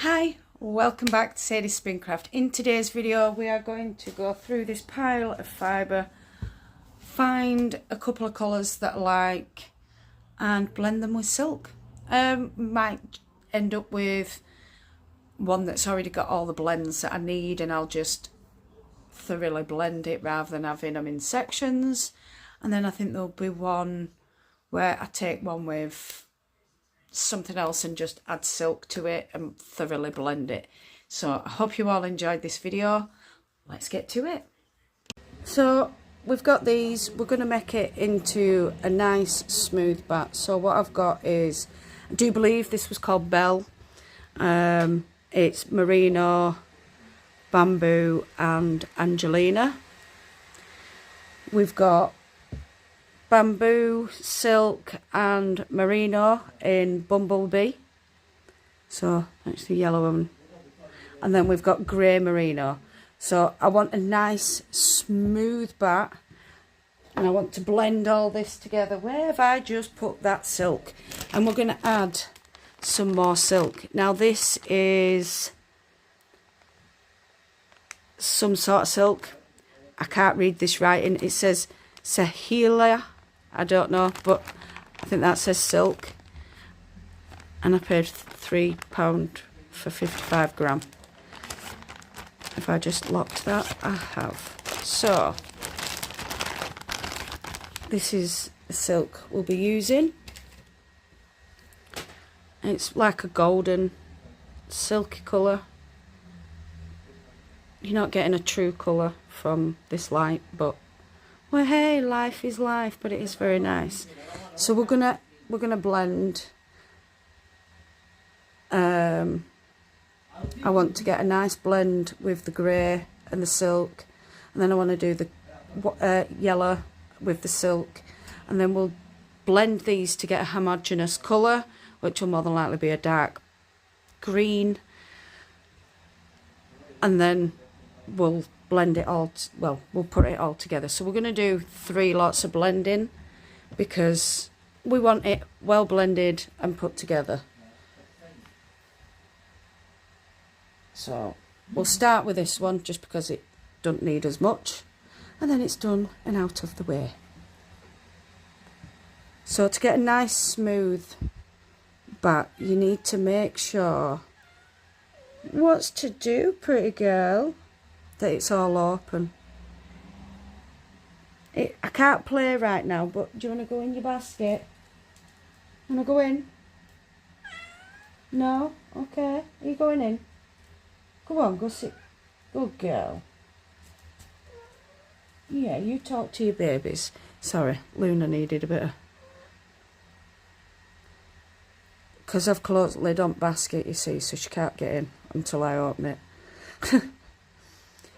Hi, welcome back to Sadie's Spincraft. In today's video we are going to go through this pile of fibre, find a couple of colours that I like and blend them with silk. Might end up with one that's already got all the blends that I need and I'll just thoroughly blend it rather than having them in sections. And then I think there'll be one where I take one with something else and just add silk to it and thoroughly blend it. So I hope you all enjoyed this video. Let's get to it. So we've got these, we're going to make it into a nice smooth bat. So what I've got is, I do believe this was called Belle. It's merino, bamboo and Angelina. We've got bamboo, silk and merino in Bumblebee. So that's the yellow one. And then we've got grey merino. So I want a nice smooth bat and I want to blend all this together. Where have I just put that silk? And we're going to add some more silk. Now this is some sort of silk. I can't read this writing. It says Sahila. I don't know, but I think that says silk. And I paid £3 for 55 gram. If I just locked that, I have. So, this is the silk we'll be using. It's like a golden, silky colour. You're not getting a true colour from this light, but well, hey, life is life, but it is very nice. So we're gonna blend. I want to get a nice blend with the grey and the silk, and then I want to do the yellow with the silk, and then we'll blend these to get a homogeneous colour, which will more than likely be a dark green, and then we'll blend it all, we'll put it all together. So we're going to do 3 lots of blending because we want it well blended and put together. So we'll start with this one just because it doesn't need as much, and then it's done and out of the way. So to get a nice smooth bat, you need to make sure, what's to do, pretty girl, that it's all open. I can't play right now, but do you want to go in your basket? Want to go in? No? Okay. Are you going in? Go on, go sit. Good girl. Yeah, you talk to your babies. Sorry, Luna needed a bit of... Because I've closed the lid on basket, you see, so she can't get in until I open it.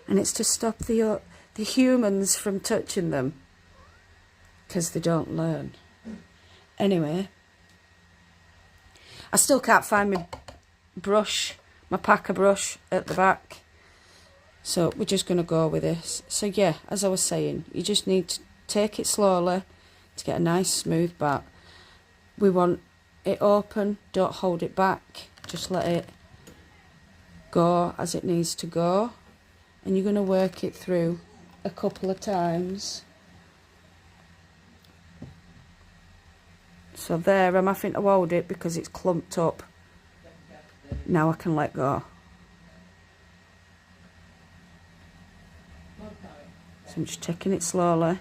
And it's to stop the humans from touching them, because they don't learn. Anyway, I still can't find my brush, my packer brush at the back, so we're just going to go with this. So yeah, as I was saying, you just need to take it slowly to get a nice smooth bat. We want it open, don't hold it back, just let it go as it needs to go. And you're going to work it through a couple of times. So there, I'm having to hold it because it's clumped up. Now I can let go. So I'm just taking it slowly.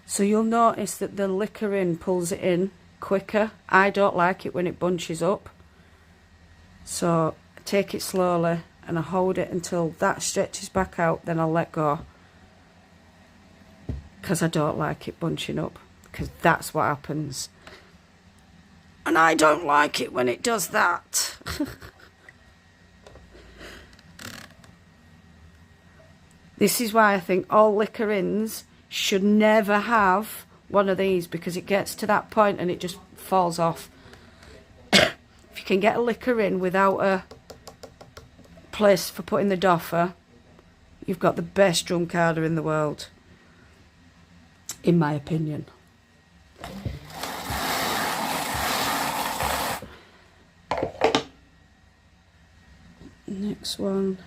So you'll notice that the liquor pulls it in quicker. I don't like it when it bunches up. So I take it slowly and I hold it until that stretches back out, then I'll let go. Because I don't like it bunching up, because that's what happens. And I don't like it when it does that. This is why I think all liquor-ins should never have one of these, because it gets to that point and it just falls off. If you can get a liquor-in without a place for putting the doffer, you've got the best drum carder in the world, in my opinion. Next one.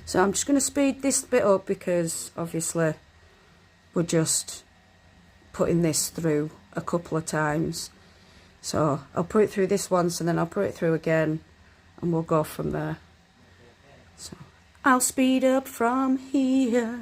So I'm just going to speed this bit up because obviously we're just putting this through a couple of times. So I'll put it through this once and then I'll put it through again and we'll go from there. So I'll speed up from here.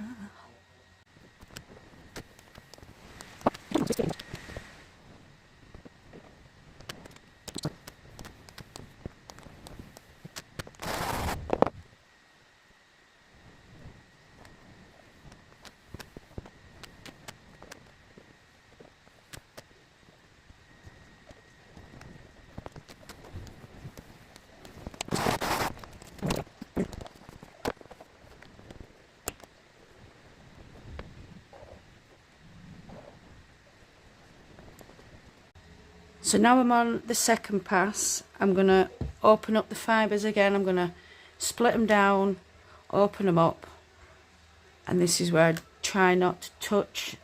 So now I'm on the second pass. I'm going to open up the fibres again. I'm going to split them down, open them up. And this is where I try not to touch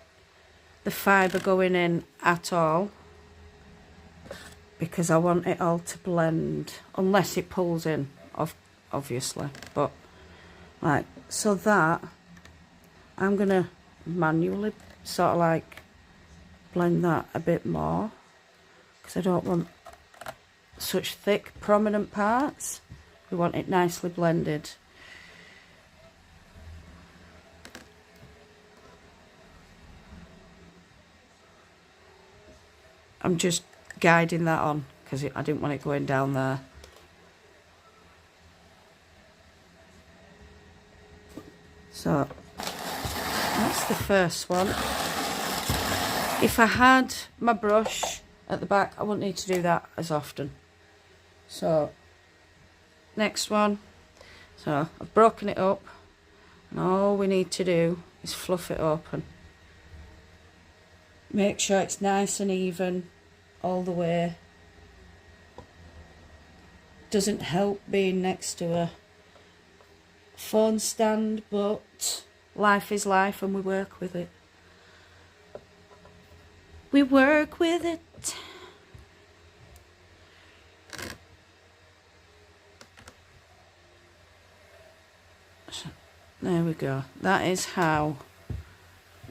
the fibre going in at all, because I want it all to blend, unless it pulls in, obviously. But, like, so that I'm going to manually sort of like blend that a bit more. Because I don't want such thick prominent parts. We want it nicely blended. I'm just guiding that on because I didn't want it going down there. So that's the first one. If I had my brush at the back, I wouldn't need to do that as often. So next one. So I've broken it up and all we need to do is fluff it open. Make sure it's nice and even all the way. Doesn't help being next to a phone stand, but life is life and we work with it. We work with it. There we go. That is how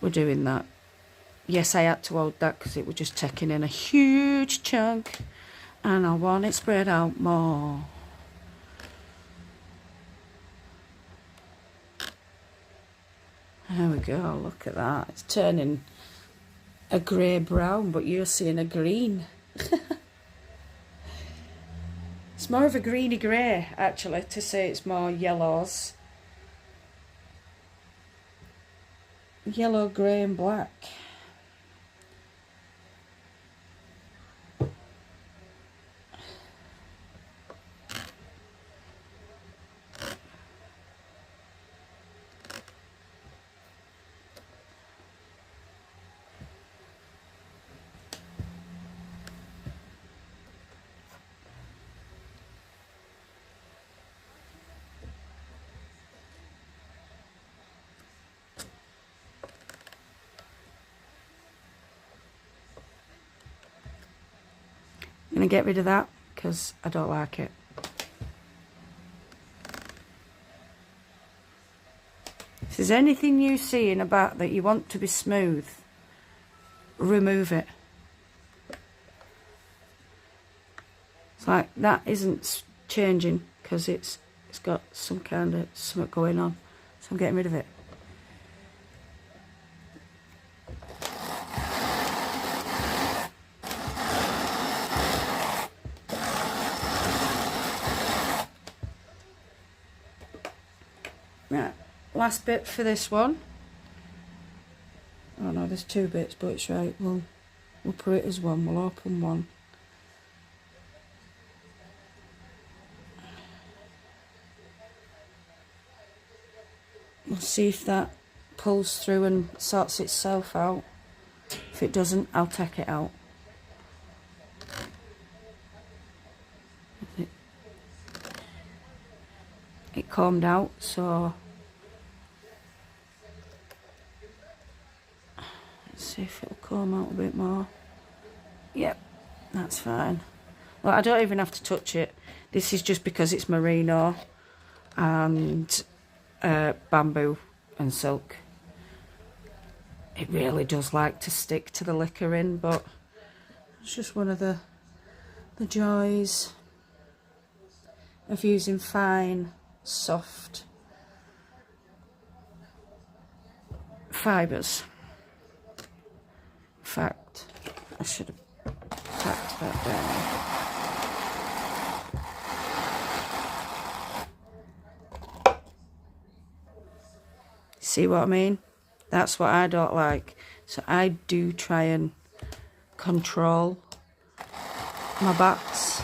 we're doing that. Yes, I had to hold that because it was just taking in a huge chunk and I want it spread out more. There we go, look at that. It's turning a grey brown, but you're seeing a green. It's more of a greeny grey, actually, to say it's more yellows. Yellow, grey and black. I'm going to get rid of that because I don't like it. If there's anything you see in a bat that you want to be smooth, remove it. It's like that isn't changing because it's got some kind of something going on. So I'm getting rid of it. Right, last bit for this one. Oh no, there's two bits, but it's right. We'll put it as one. We'll open one. We'll see if that pulls through and sorts itself out. If it doesn't, I'll take it out. It calmed out, so let's see if it'll calm out a bit more. Yep, that's fine. Well, I don't even have to touch it. This is just because it's merino and bamboo and silk. It really does like to stick to the liquor in, but it's just one of the joys of using fine, soft fibres. In fact, I should have packed that down. See what I mean? That's what I don't like. So I do try and control my bats.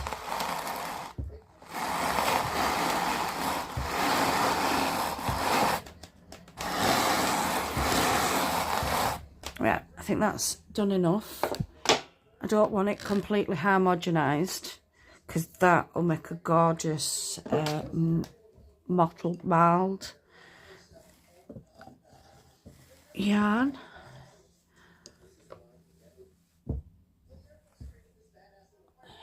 Right, I think that's done enough. I don't want it completely homogenised because that will make a gorgeous mottled mould yarn. There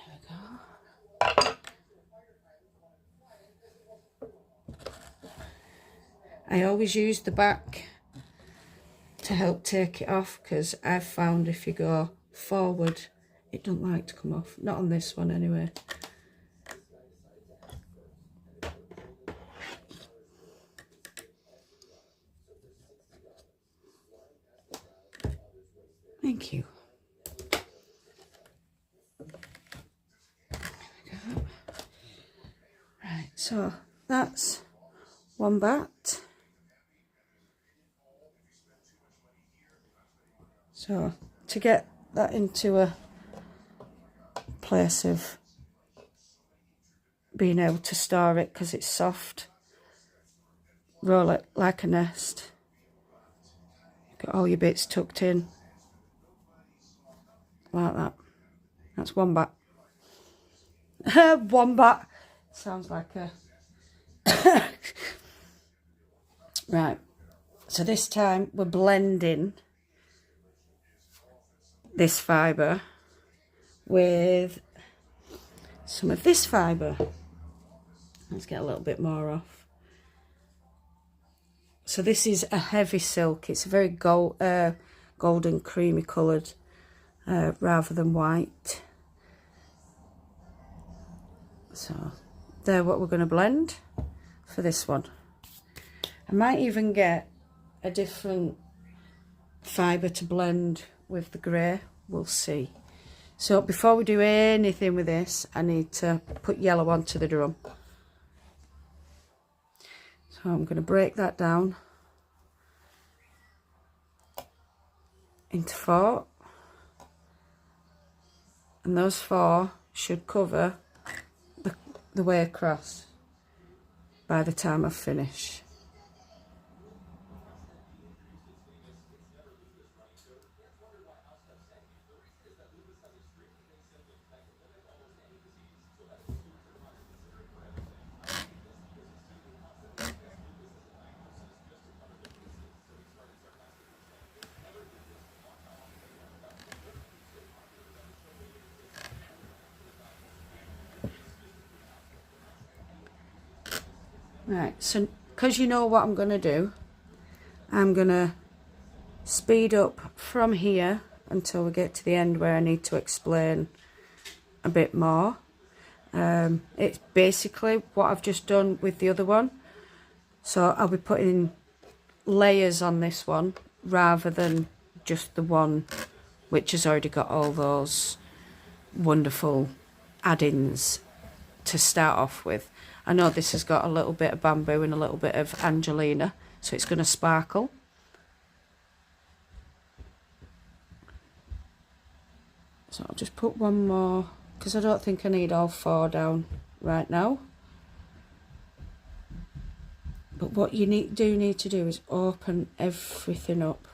we go. I always use the back to help take it off, because I've found if you go forward it doesn't like to come off. Not on this one anyway. Thank you. There we go. Right, so that's one bat. So to get that into a place of being able to store it, because it's soft, roll it like a nest. Got all your bits tucked in like that. That's one bat. One bat sounds like a right. So this time we're blending this fibre with some of this fibre. Let's get a little bit more off. So this is a heavy silk. It's a very golden creamy coloured rather than white. So they're what we're going to blend for this one. I might even get a different fibre to blend with the grey. We'll see. So before we do anything with this, I need to put yellow onto the drum. So I'm going to break that down into 4. And those 4 should cover the way across by the time I finish. Right, so because you know what I'm going to do, I'm going to speed up from here until we get to the end where I need to explain a bit more. It's basically what I've just done with the other one. So I'll be putting layers on this one rather than just the one which has already got all those wonderful add-ins to start off with. I know this has got a little bit of bamboo and a little bit of Angelina, so it's going to sparkle. So I'll just put one more, because I don't think I need all 4 down right now. But what you do need to do is open everything up.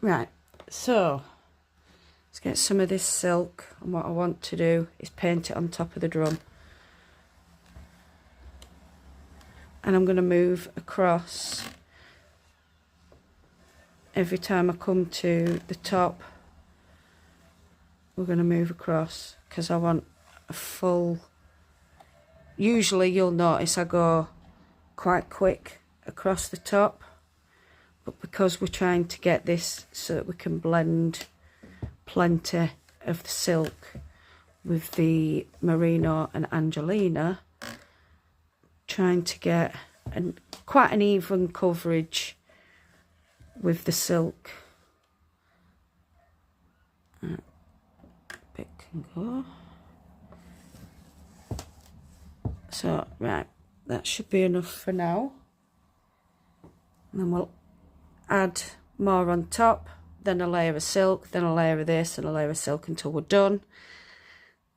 Right, so get some of this silk, and what I want to do is paint it on top of the drum. And I'm going to move across every time I come to the top. We're going to move across because I want a full... Usually you'll notice I go quite quick across the top, but because we're trying to get this so that we can blend plenty of the silk with the merino and Angelina, trying to get quite an even coverage with the silk. Bit can go. So, right, that should be enough for now. And then we'll add more on top, then a layer of silk, then a layer of this, and a layer of silk until we're done.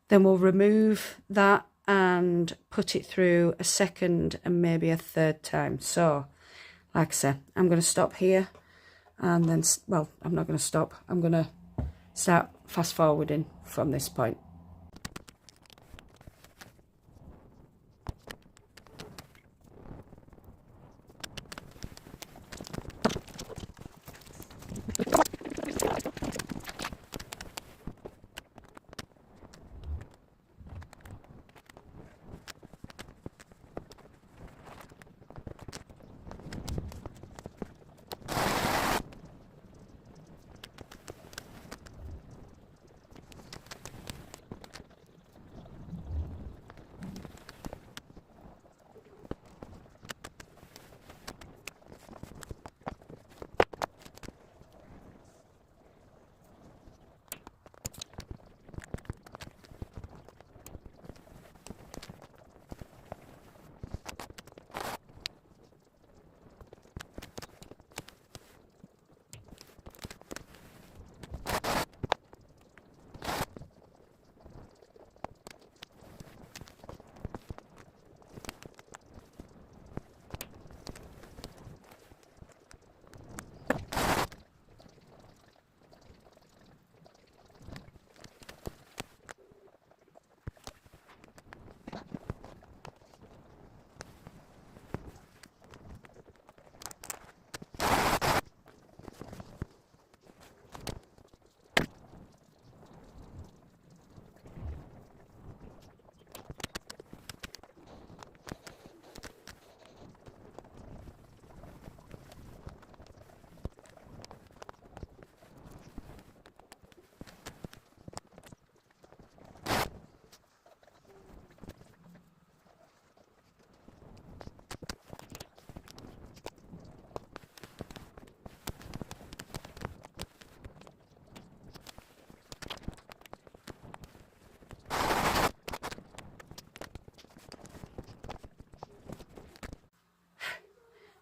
Then we'll remove that and put it through a second and maybe a third time. So, like I said, I'm going to stop here, and then, well, I'm not going to stop. I'm going to start fast forwarding from this point.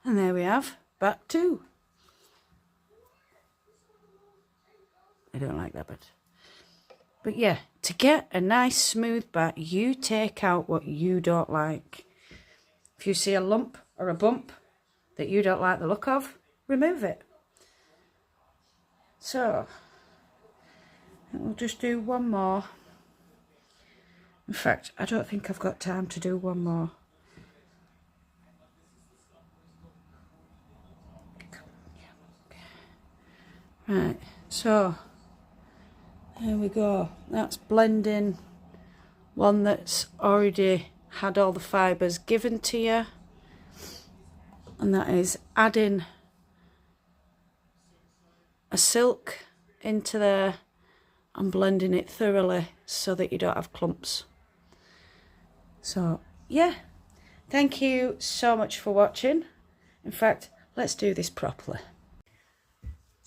And there we have back two. I don't like that bit. But yeah, to get a nice smooth back, you take out what you don't like. If you see a lump or a bump that you don't like the look of, remove it. So, we'll just do one more. In fact, I don't think I've got time to do one more. Right, so there we go. That's blending one that's already had all the fibres given to you, and that is adding a silk into there and blending it thoroughly so that you don't have clumps. So yeah, thank you so much for watching. In fact, let's do this properly.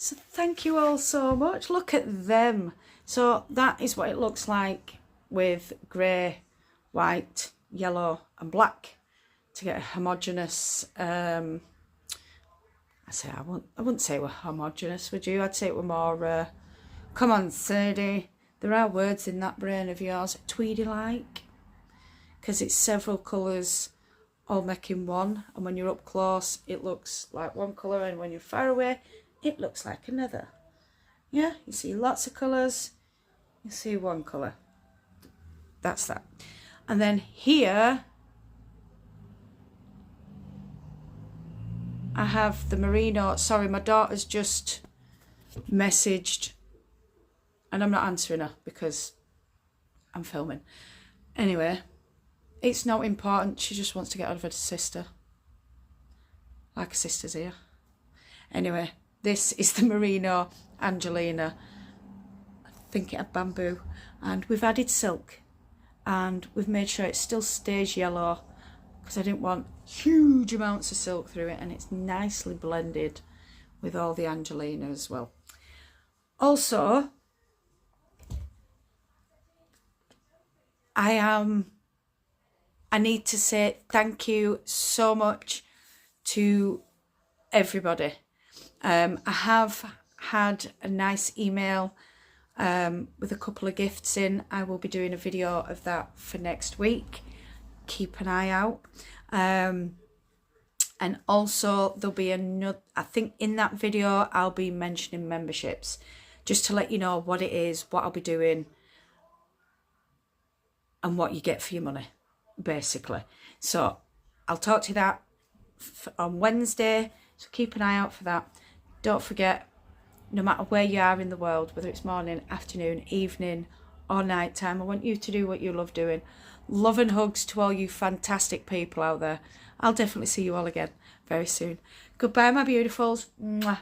So thank you all so much. Look at them. So that is what it looks like with grey, white, yellow and black to get a homogeneous, I wouldn't say we're homogeneous, would you? I'd say it were more, come on Sadie, there are words in that brain of yours, tweedy-like, because it's several colours all making one, and when you're up close it looks like one colour, and when you're far away it looks like another. Yeah, you see lots of colours, You see one colour. That's that. And then here I have the merino. Sorry, my daughter's just messaged and I'm not answering her because I'm filming. Anyway, it's not important. She just wants to get out of her sister. Like her sister's here. Anyway, this is the merino Angelina. I think it had bamboo. And we've added silk. And we've made sure it still stays yellow because I didn't want huge amounts of silk through it, and it's nicely blended with all the Angelina as well. Also, I need to say thank you so much to everybody. I have had a nice email with a couple of gifts in. I will be doing a video of that for next week. Keep an eye out. And also there'll be another, I think in that video I'll be mentioning memberships, just to let you know what it is, what I'll be doing, and what you get for your money, basically. So I'll talk to you that on Wednesday, so keep an eye out for that. Don't forget, no matter where you are in the world, whether it's morning, afternoon, evening or night time, I want you to do what you love doing. Love and hugs to all you fantastic people out there. I'll definitely see you all again very soon. Goodbye, my beautifuls. Mwah.